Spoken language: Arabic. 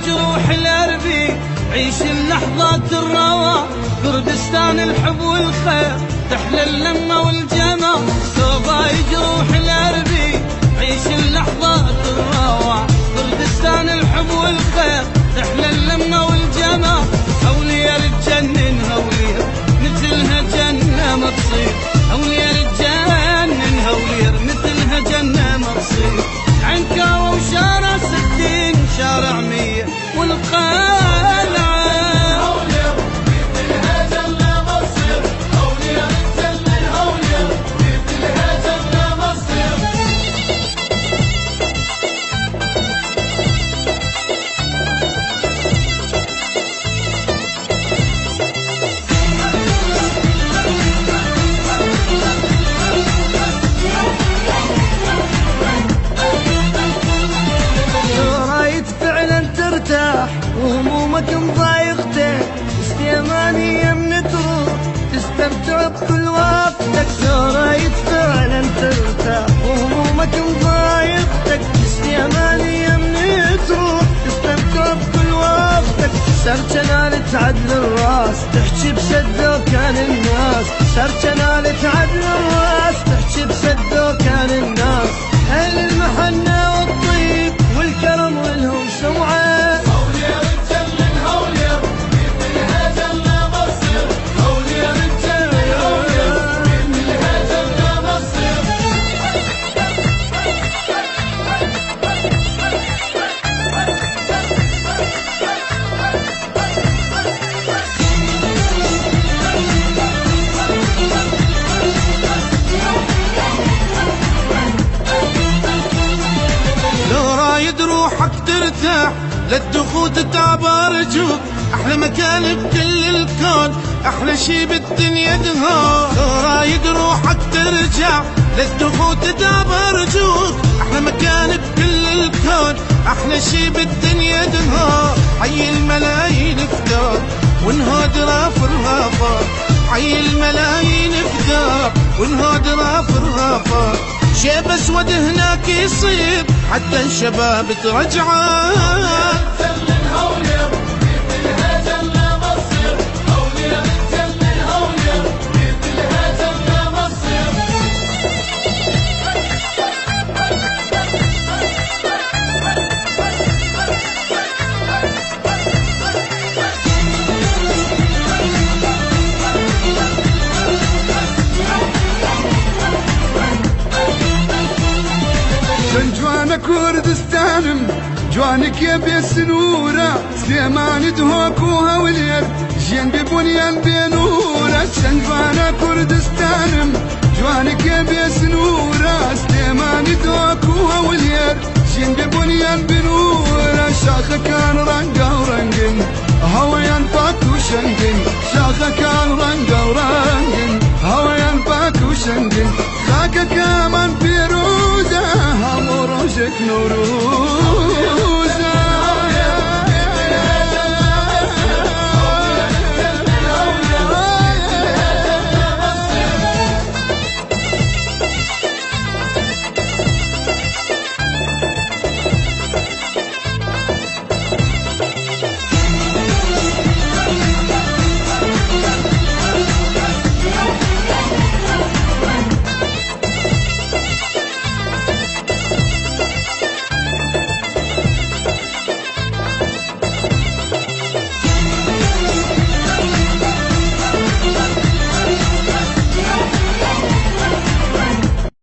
جروح الاربي عيش اللحظات الروى، كردستان الحب والخير تحلى اللمة والجمع. سوباي جروح الاربي عيش اللحظات الروى، كردستان الحب والخير تحلى اللمة والجمع. هولير تجنن هولير مثلها جنة ما تصير، هولير تجنن هولير مثلها جنة ما تصير. عنكاوة وشارع 60 شارع 100 والقلعة هولير مثلها جنة ما تصير، هولير تجنن هولير مثلها جنة ما تصير. وهمومك مضايقتك استيمانية من تروح تستمتع بكل وقتك. لو رايد فعلا ترتاح وهمومك مضايقتك استيمانية من تروح تستمتع بكل وقتك. سرجنا لتعدل الراس تحكي بسدو كان الناس، سرجنا لتعدل الراس تحكي بسدو كان الناس. اهل المحنة والطيب والكرم ولهم سمعة. روحك ترتاح للدخول تتعب ارجوك، احلى مكان بكل الكون احلى شي بالدنيا دهور. لو رايد روحك ترجع للدخول تتعب ارجوك، احلى مكان بكل الكون احلى شي بالدنيا دهور. حي الملايين فدار ونهود راف الغافار، حي الملايين فدار ونهود راف الغافار. شيب اسود هناك يصير حتى الشباب ترجعه. تجنن هولير مثلها جنة ما تصير، هولير تجنن هولير مثلها جنة ما تصير. جوانا كردستانم جوانك يا بسنورة، سليمان دهوك وهولير جين ببنيان بنورة. جوانا كردستانم جوانك يا بسنورة، سليمان دهوك وهولير جين ببنيان بنورة. شاخة كان رنقة ورنقن هويان باك وشنقن، شاخة كان رنقة ورنقن هويان باك وشنقن. خاكة كمان فيروزة هم روجك نورو.